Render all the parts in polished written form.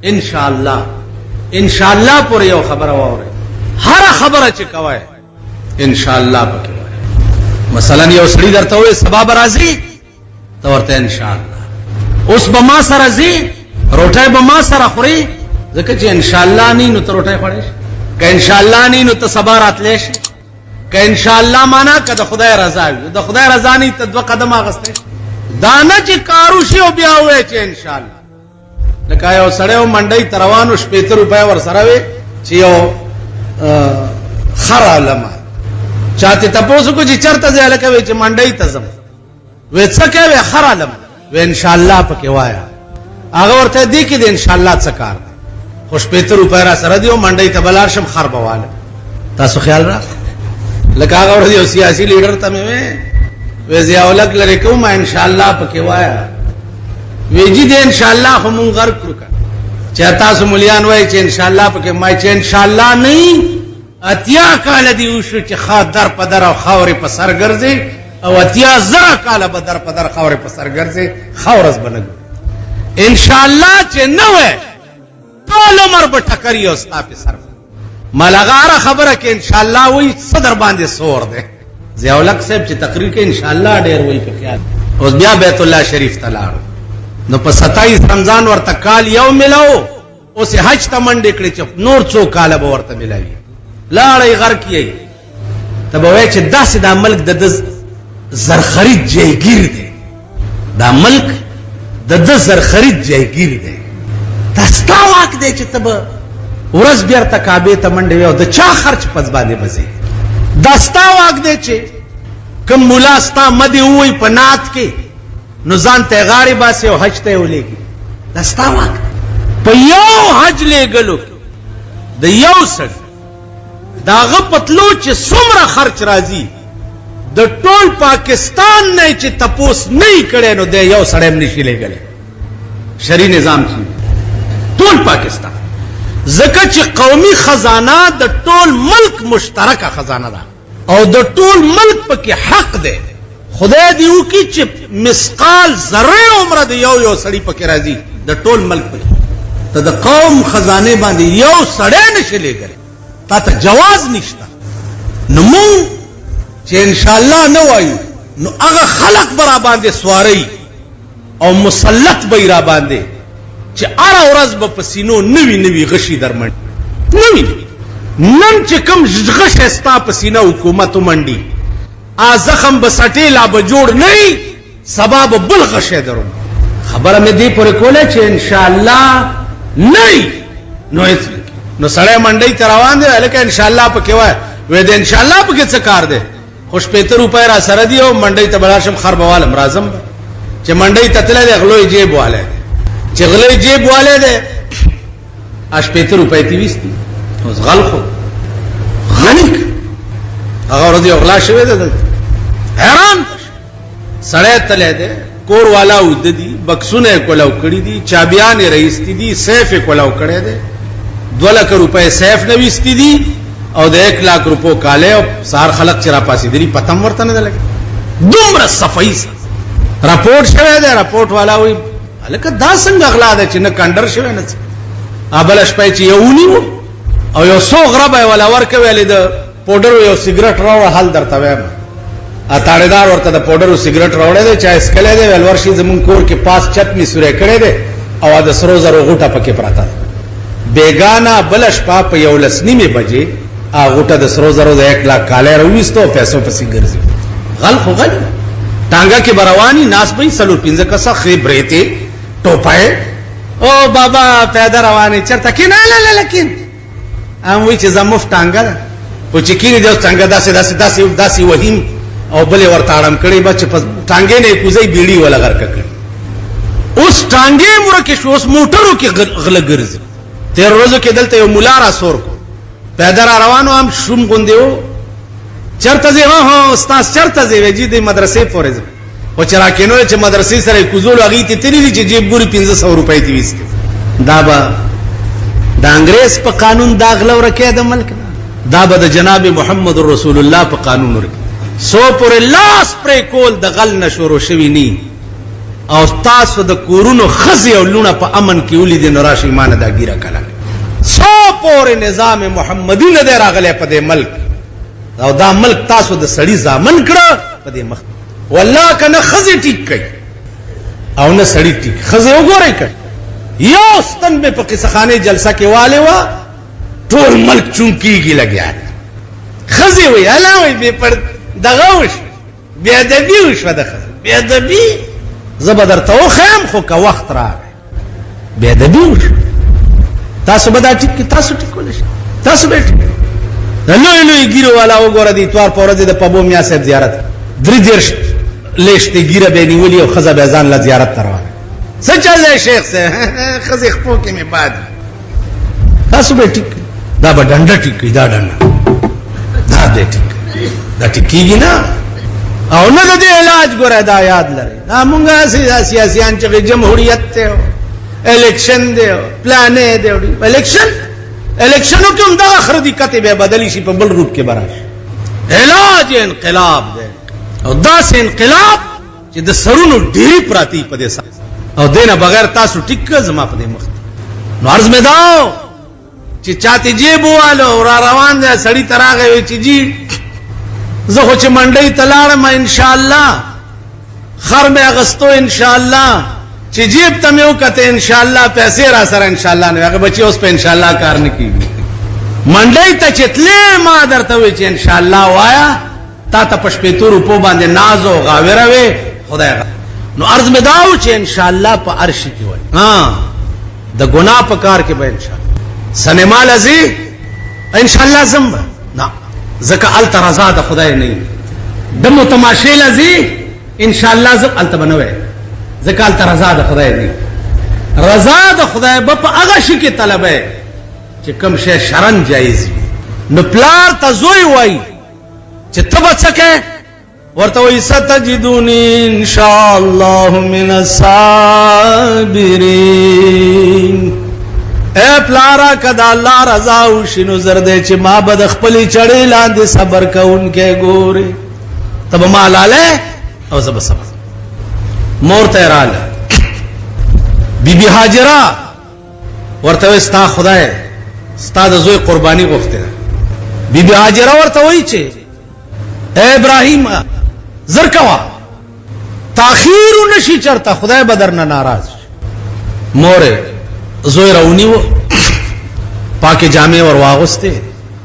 ان شاء الله پر یو خبره واوري، هر خبره چې کوي ان شاء الله پکې وایي. مثلا یو سړی درته وي سبا به راځي، ته ورته ان شاء الله. اوس به ما سره ځي، روټۍ به ما سره خوري، ځکه چې ان شاء الله نه نو ته روټۍ خوړې شي، که ان شاء الله نه نو ته سبا راتلی شي، که ان شاء الله معنا که د خدای رضا وي، د خدای رضا نه ته 2 قدم اغستی دا نه چې کارو شي او بیا وایي چې ان شاء الله. لکه یو سړی و منډۍ ته روان و، 80 روپۍ ورسره وي چې یو خر علمه چاته تپوس کو چې چرته ځای لکه وي چې منډۍ ته ځم، وې څه کوي خر علم، و ان شاء الله پکې وایا. هغه ورته دی کې د ان شاء الله څه کار دی، خو 80 روپۍ را سره دی او منډۍ ته بلار شم خر بواله. تاسو خیال را لکه هغه ورته یو سیاسي لیډر ته مې وې ضیاء الحق لري کوم ان شاء الله پکې وایا، ویجی دې ان شاء الله هم غرق کړه. چې تاسو مليان وای چې ان شاء الله پکې ما چې ان شاء الله نه اتیا کال دی وشو چې خاطر په در او خاورې په سر ګرځي، او اتیا زره کال به در په در خاورې په سر ګرځي، خاورز بنګ ان شاء الله چې نه وای ټول عمر به ټکرې او ستا په سر ملغاره خبره کې ان شاء الله وای صدر باندې سور ده. ضیاء الحق صاحب چې تقریر کې ان شاء الله ډېر وای په خیال. اوس بیا بیت الله شریف ته لاړ، نو په 27 رمضان ورته کال یو ملاو، اوس حج ته منډې کړې چې نور څو کاله به ورته ملاوي. لاړې غر کیږي ته به وایي چې داسې دا ملک د زرخرید جایګیر دی، دا ملک د زرخرید جایګیر دی، دا ستا واک دی چې ته به ورځ بیرته کعبې ته منډې وي او د چا خرچ پس باندې بځې. دا ستا واک دی چې کوم ملا ستا مدې ووایي په نعت کې نو ځان ته غاړې باسي او حج ته یې ولېږي، دا ستا واک. په یو حج لېږلو د یو سړي د هغه پتلو چې څومره خرچ راځي د ټول پاکستان نه چې تپوس نه یې کړی نو د یو سړی هم نشي لېږلی. شرعي نظام چې ټول پاکستان، ځکه چې قومي خزانه د ټول ملک مشترکه خزانه ده او د ټول ملک پکې حق دی. خدای دی وکړي چې مثقال ذره عمره د یو سړی پکې راځي د ټول ملک پکې، ته د قوم خزانه باندې یو سړی نشي لېږلی، تا ته جواز نشته. نو مونږ چې ان شاء الله نه وایو نو هغه خلق به را باندې سواری او مسلط به را باندې چې هره ورځ به په سینو نوي غشي درمنډي نوي. نن چې کوم غشی ستا په سینه حکومت ومنډي زخم به سټې لا به جوړ نه وي، سبا به بل غشی درو. خبره مې دې پورې کوله چې ان شاء الله نه نو سړی منډۍ ته روان دی، هلکه ان شاء الله پکې وایه، وایي د ان شاء الله پکې څه کار دی، خو 80 روپۍ را سره دي او منډۍ ته به راشم خر به والم راځم به چې منډۍ ته تللی دی غلوی جیب والی دی، چې غلوی جیب والی دی 80 روپۍ تې ویستي. اوس غل خو غني هغه ورځ یو غلا شوی دی، حیران سړی تللی دی، کور والا اوده دي، بکسونه یې کولو کړي دي، چابیان یې رایستي دي، سیف یې کولو کړی دی، 2 لک روپۍ سیف نه ویستي دي او د 1 لاک روپو کاله او سار خلق چې را پاسېدلي پتم ورته نه لګي. دومره صفایي راپورټ شوی دی. راپورټ والا وایي هلکه دا څنګه غلا ده چې نه کنډر شوی نه څه. بله شپه چې یو ونیو او یو څو غره به یې ولا ورکوي، هلې د پوډرو یو سګرټ راوړه، حل درته وایم تاړېدار ورته د پوډرو سګرټ راوړی دی، چا اسکلی دی، ویل ورشي زمونږ کور کې پاس چت مې سوری کړی دی او د سرو زرو غوټه پکې پراته ده. بیګانه بله شپه په 11:30 بجې غوټه د سرو زرو د 1 لاک کالی راوویسته او پیسو پسې ګرځي. غل خو غل ټانګه کې به رواني ناست به یې 4-5 کسه ښې برېتې ټوپۍ او بابا پیاده روانې چېرته کېنه لکن هم وایي چې زه مفت ټانګه ده خو چې کېنې دی اوس ټانګه داسې وهیم او بلې ورته اړم کړې به چې په ټانګې نه یې کوزۍ بیړي وله غرقه کړي. اوس ټانګې ورکې شو، اوس موټرو کې غله ګرځي. 13 ورځو کې دلته یو ملا را سور کو، پیاده را روانو، هم شوم غوندې و. چېرته ځې؟ هو استاد چېرته ځې؟ وایي جي د مدرسې پورې ځم. خو چې را کېنو چې مدرسې سره یې کوزولو هغې ته تللي دي چې جیب ګوري 500 روپۍ تې ویستې. دا به د انګریز په قانون دا غله ورکې د ملک، دا به د جناب محمد رسول الله په قانون ورکې. سو پورې لاس پرې کول د غل نه شروع شوي نی او تاسو د کورونو خزي او لونه په امن کې ولید نو راشي ایمان دا ګیره کله سو پورې نظام محمدي نه دی راغلی په دې ملک او دا ملک تاسو د سړی ځامن کړه په دې مخ والله کنه خزي ټیک کوي او نه سړی ټیک خزي وګورئ کړه یو ستن به په قصخانه جلسه کې والے وا ټول ملک چونکیږي لګیا خزي وی علاوه به پر دغه وش بیا ادبي وش د خزي بیا ادبي زبدر ته خام خو کا وخت راغی بیا ادبي وش تاسو به دا ټیک تاسو ټیک ولې تاسو به ټیک لوی لوی ګیرو والا وګوره دي توار پورې د پبو میا صاحب زیارت درې درش لېشته ګیره به نیولې او خزه به ځان لا زیارت تروانه سچاله شیخ سے خزي خپو کې می باد تاسو به ټیک دا به ډنډه ټیک دا ډنډه دا دې ټیک دا ټیکيږي نه او نه د علاج ګره دا یاد لري دا مونږه سیاسيان چې جمهوریت ته الیکشن دی پلان دی الیکشنو کې هم دا اخر دي کته به بدلی شي په بل روپ کې براش علاج انقلاب دی او دا سه انقلاب چې د سرونو ډېری پراتی په دې او دینه بغیر تاسو ټیک زما په دې مخ نو عرض مې داو چې چاته جیب والو را روان دي سړی تراغه وي چې جی زه خو چې منډي تلاړم ان شاء الله خر مې اغستو ان شاء الله چې جیب ته مې وکته ان شاء الله پیسې را سره ان شاء الله نه هغه بچي اوس په ان شاء الله کار نه کیږي منډي ته چتلې ما درته وي چې ان شاء الله وایا تا ته پښپېتو روپو باندې ناز او غاوره وي خدای نو عرض میں داو چې ان شاء الله په عرش کې وای ها د ګناه په کار کې به ان شاء الله سنما لذي ان شاء الله زم نه زکه ال ترزا د خدای نه د متماشې لذي ان شاء الله زم ال تبنوي زکه ال ترزا د خدای نه رضا د خدای په هغه شي کې طلبه چې کوم شی شرن جایز نو پلار ته زوی وای چې تبه څکه ورته وي ستجدوني ان شاء الله من الصابرين اے پلارا کدا الله رضا او شنو زرد چې ما بد خپل چړې لاندې صبر کوونکې ګوري تب ما لاله او زب صبر مور ته رااله بیبي هاجره ورته ستا خدای ستا د زوی قرباني غوښته بیبي هاجره ورته وایي چې اے ابراهیم زرکوا تاخیر نشي چرته خدای بدرنه ناراض مور زوی راونیو پاکه جامع ور واغسته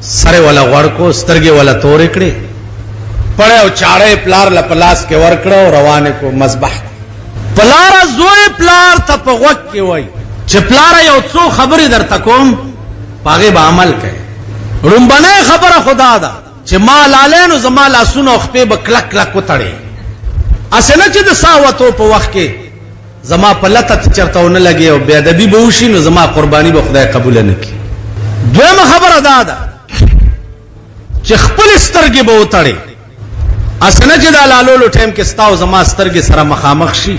سره ولا غړ کو سترګې ولا تورې کړې پړې او چاړې پلار لپلاس کې ور کړو روانه کو مذبح پلار زوی پلار ته په وخت کې وای چې پلار یو څو خبرې درته کوم پاګه به عمل کوي رومبنه خبره خدا ده چې ما لالینو زما لاسونو خپې به کلک کلک وتړي اسنه چې د ساوتو په وخت کې زما په لته چرتاونه لګي او بیا د بي بوشي نو زما قرباني به خدای قبول نه کړي دویمه خبره ده چې خپل سترګې به وتړي اسنه چې د لالولو ټیم کې ستاو زما سترګې سره مخامخ شي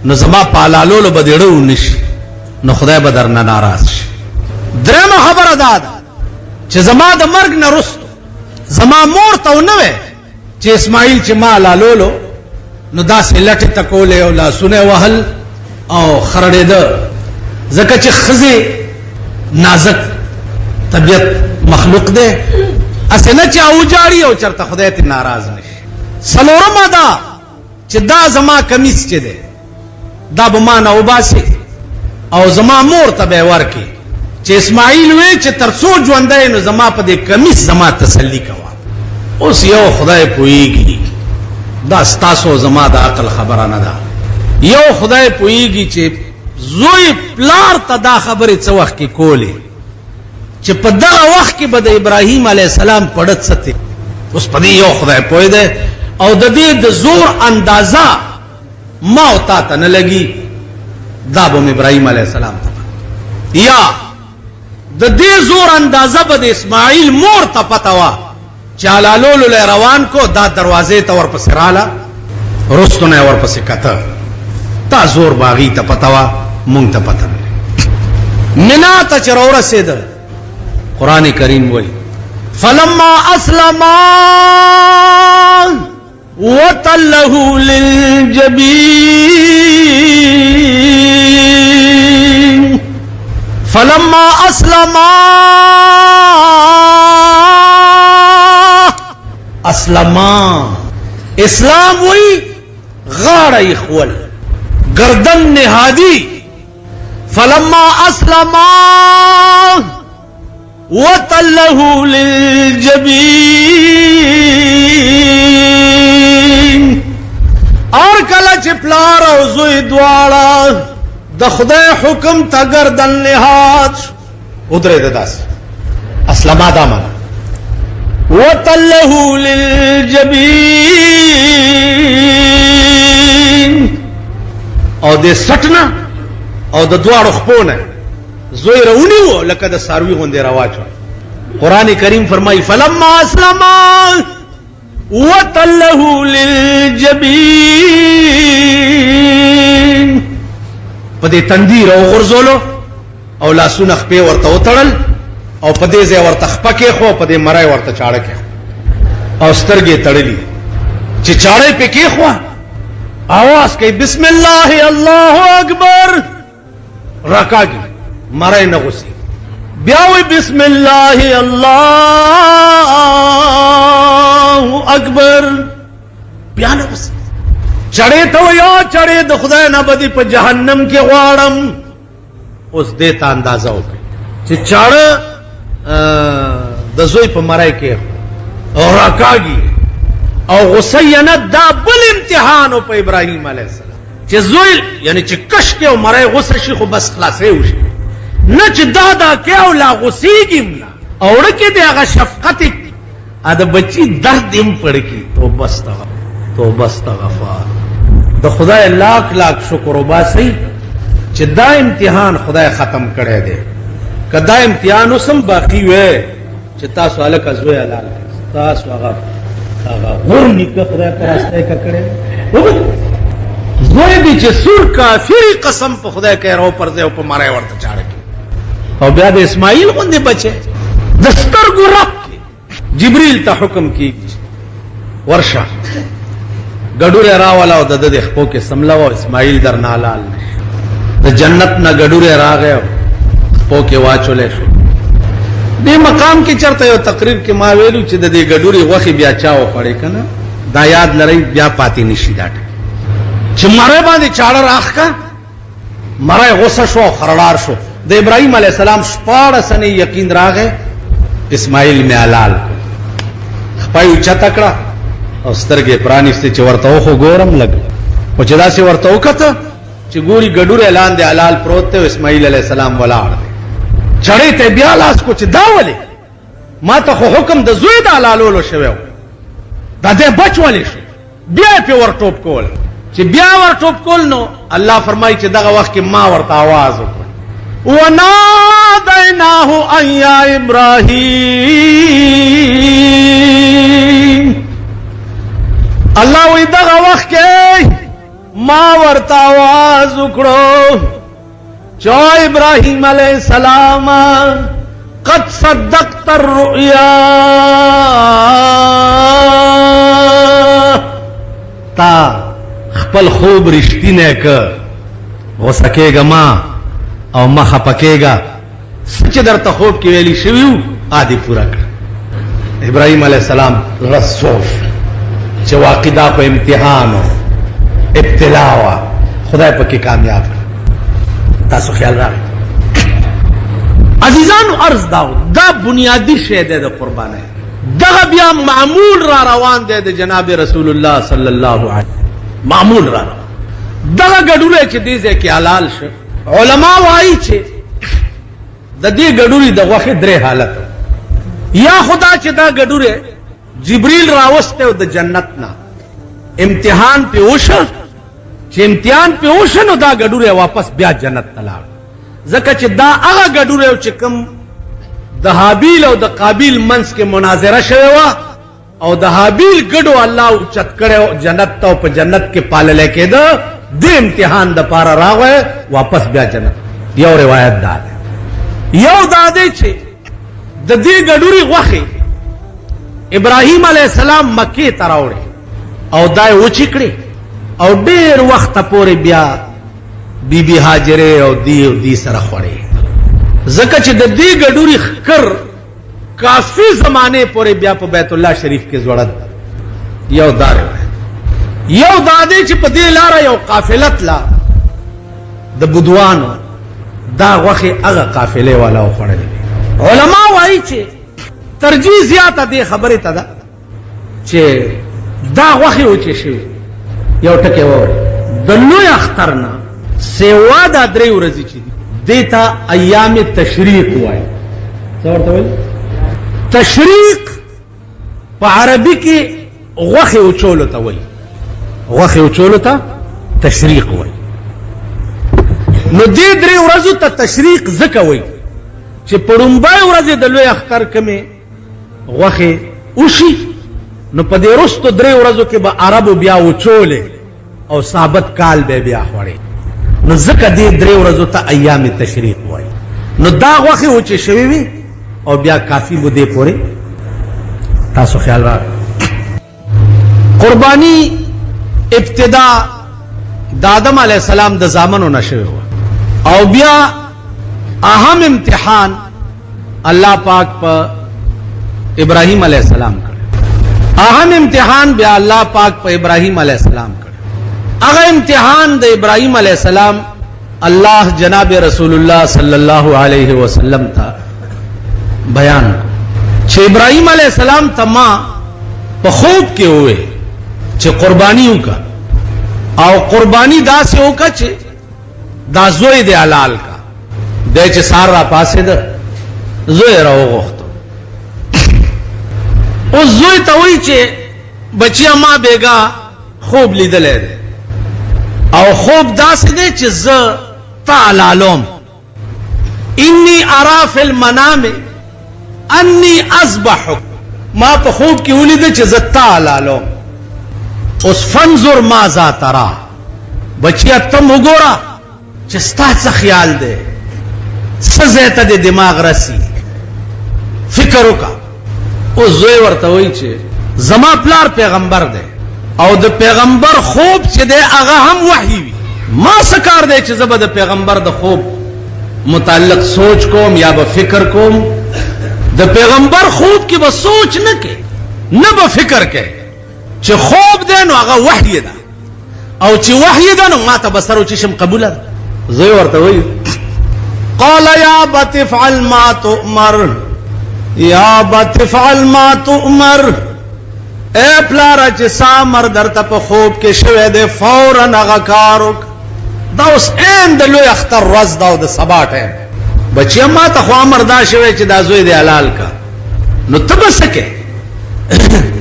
نو زما په لالولو به ډېرو نشي نو خدای به درنه ناراض شي درېمه خبره ده چې زما د مرګ نه رستو زما مور ته ونه وي چې اسماعیل چې ما لالولو نو دا سلټه تکولې او لاسونه وهل او خرړېده ځکه چې خزي نازک طبيعت مخلوق ده اسنه چې او جاړي او چرته خدای ته ناراض نشي سلورمه دا چې دا زما کمیس چې ده دا به ما نه وباسي او زما مور ته به ورکی چې اسماعیل وی چې ترڅو ژوندای نو زما په دې کمیس زما تسلی کوا اوس یو خدای پويږي دا ستاسو زما د عقل خبره نه ده یو خدای پويږي چې زوی پلار ته دا خبره څه وخت کې کولې چې په دغه وخت کې به د ابراهیم علی السلام پړت سته اوس په دې یو خدای پوي ده او د دې د زور اندازا ما او تا ته نه لګي دا به ابراهیم علی السلام ته یا د دې زور اندازه به د اسماعیل مور ته پتا وا چالالولو له روان کو دا دروازې ته ورپسې رااله رستونه ورپسې کته تا زور باغی ته پتا وا مونږ ته پتا منا ته چرور رسید قران کریم وای فلما اسلما وَتَلَّهُ لِلْجَبِينِ فَلَمَّا أَسْلَمَا اسلام وی غاڑ اخول گردن نہادی فلما اسلما وَتَلَّهُ لِلْجَبِينِ اور کلا چپلار او زوی دواړه د خدای حکم تا گردن نہاد ادھرے دداس اسلما دامن وَتَلَّهُ لِلْجَبِينِ او دے سٹنا او د دواړو خپونه زوی رونیو لکه د ساروی غوندې راواچو قران کریم فرمایي فلما اسلما وَتَلَّهُ لِلْجَبِينِ پدې تندیر او غرزولو او لاسونه خپې ورته وتړل او پدې ځای ورته خپکه خو پدې مرای ورته چاړه کې او سترګې تړلې چې چاړه په کې خو आवाज کوي بسم الله الله اکبر راکاږي مرای نه غوسي بیا وی بسم الله الله اکبر بیا نه غوسي چړې ته یا چړې د خدای نه بدی په جهنم کې غواړم اوس دې ته اندازه وکړي چې چاړه د زوی په مرای کې او راکاږي او غسینت دا بل امتحان په ابراهیم علیه السلام چې زوی یعنی چې کش کې او مرای غسه شي خو بس خلاصې وشي نه چې دا کې او لا غسیږي او ورکه دی هغه شفقت ا د بچی درد هم پړکی توبه استغفار د خدای لاک لاک شکر وباسي چې دا امتحان خدای ختم کړی دی کدا امتحان وسم باقی وې چې تاسو الک ازوی حلال تاسو هغه ور نکه خدای پر استه کړي زوی دي چې سور کافر قسم په خدای کوي راو پر ځای او په مارای ورته چاړه کی او بیا د اسماعیل غوندې بچي دستر ګرب جبريل ته حکم کی ورشه ګډوره راواله او د دې خپو کې سملاو اسماعیل در نالال د جنت نه ګډوره راغی خپو کې واچولې شو دې مقام کې چرته یو تقریر کې ما ویلو چې د دې ګډوري غوخي بیا چاو پړې کنه دا یاد لري بیا پاتې نشي دا چې مړې باندې چاړه راخ کا مړې غوسه شو خرلار شو د ابراهيم عليه السلام شپاړه سنې یقین راغې اسماعیل می حلال خپایو چتکړه او سترګې پرانیسته چې ورته خو ګورم لګ او چې دا سي ورته وکړه چې ګوري ګډور اعلان دی حلال پروت ته اسماعیل عليه السلام ولاړ چړې ته بیا لاس کو چې دا ولې ما ته خو حکم د زوی د حلالولو شوی دا دې بچ ولې شو بیا په ور ټوپ کول چې بیا ور ټوپ کول نو الله فرمایي چې دغه وخت کې ما ورته आवाज وکړ ونادیناه ان یا ابراهیم الله وی دغه وخت کې ما ورته आवाज وکړو چا ابراہیم علیہ السلام قد صدقت الرؤیا تا خپل خوب رشتی نه ک هو سکیگا ما او ما خپکیگا سچ درته خوب کې ویلی شویو عادي پورا کړ ابراہیم علیہ السلام رسول چې واقعا په امتحان او ابتلا وا خدای پکې کامیاب تاسو خیال راغی عزیزانو عرض داو دا بنیادی شی دی د قربانه دغه بیا معمول را روان دی د جناب رسول الله صلی الله علیه معمول را روان دغه ګډوره چې دې ځکه حلال شه علما وایي چې د دې ګډوري د غوخه درې حالت یا خدا چې دا ګډوره جبريل راوسته د جنت نه امتحان په وشه چې امتحان په وشنو دا ګډوره واپس بیا جنت تلاړ ځکه چې دا هغه ګډوره چې کوم د حابیل او د قابیل منس کې مناظره شوه وا او د حابیل ګډو الله چت کړو جنت ته په جنت کې پالل کېده د امتحان د پاره راغی واپس بیا جنت یو روایت ده یو دا دی چې د دې ګډوري غوخه ابراهيم عليه السلام مکه ته راوړي او دای وچی کړي او ډیر وخت پورې بیا بیبي هاجره او دی سره خوړې ځکه چې د دې ګډوري خکر کافی زمانه پورې بیا په بیت الله شریف کې زوړد یو دار یو دادې چې په دې لار یو قافله تلا د بدوانو دا غوخه هغه قافله والا خوړلې علما وایي چې ترجیح زیاته دې خبره ته ده چې دا غوخه و چې شي یو ټکی وره د لوی اخترنا سیوا دا درې ورځې چې دیتا ایام تشریق وایي څه ورته وایي تشریق په عربي کې غوخه وچولو ته وایي غوخه وچولو ته تشریق وایي نو دې درې ورځو ته تشریق ځکه وایي چې پړومبای ورځې د لوی اختر کمه غوخه وشي نو په دې وروستو درې ورځو کې به عربو بیا وچولې او ثابت کال به بیا خوړې نو ځکه دې درې ورځو ته ایام تشریق وایي نو دا غوخه و چې شوي وي او بیا کافی بو دې پورې تاسو خیال راکړئ قربانی ابتدا د آدم علیہ السلام د زامنو نشوي او بیا اهم امتحان الله پاک په ابراهیم علیہ السلام کړ اهم امتحان بیا الله پاک په ابراهیم علیہ السلام کړ هغه امتحان د ابراهیم علیہ السلام الله جناب رسول الله صلی الله علیه وسلم ته بیان چې ابراهیم علیہ السلام تما په خوب کې وې چې قربانی وکړه او قربانی داسې وکړه چې دا زوی دی حلال کا د چې سار را پاسې ده زوی را وغوښتو او زوی ته وایي چې بچیا ما بیګا خوب لیدلې ده او خوب داسې دی چې زه تا حلالوم انی ارا فی المنام انی اذبحک ما په خوب کې ولیده چې زه تا حلالوم اوس فنظر ماذا ترى بچیا تم وګوره چې ستا څه خیال دی څه ځای ته د دماغ رسی فکر وکړه اوس زوی ورته وایي چې زما پلار پیغمبر دی او د پیغمبر خوب چې دی هغه هم وحی وي ما څه کار دی چې زه به د پیغمبر د خوب متعلق سوچ کوم یا به فکر کوم د پیغمبر خوب کې به سوچ نه کې نه به فکر کې چې خوب دی نو هغه وحی ده او چې وحی ده نو ما ته به سر وچشم قبوله ده زوی ورته وایي قال یا ابت افعل ما تؤمر یا ابت افعل ما تؤمر اے پلارا چې سامر درته په خوب کې شوی دی فورا هغه کار وکړه دا اوس عین د لوی اختر ورځ ده او د سبا ټایم بچیا ما ته خو امر دا شوی چې دا زوی دی حلال کا نو ته به څه کې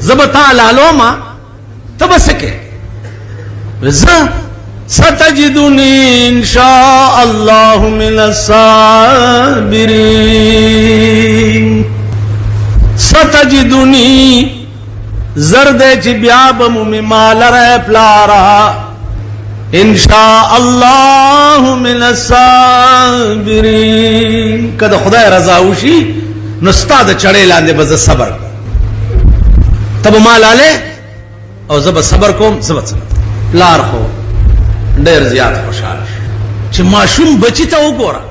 زه به تا حلالومه ته به څه کې زه ستجدنی ان شاء الله من الصابرین ستجدنی زرد چې بیا به مو مال را پلارا ان شاء الله من الصابرین کله خدای رضا وشي نو ستاد چړې لاندې به صبر تب مال आले او زب صبر کوم زب پلار خو ډېر زیات خوشاله چې ماشوم بچی ته وګوره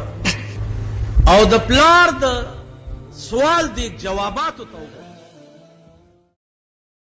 او د پلار د سوال دی جواباتو ته وګوره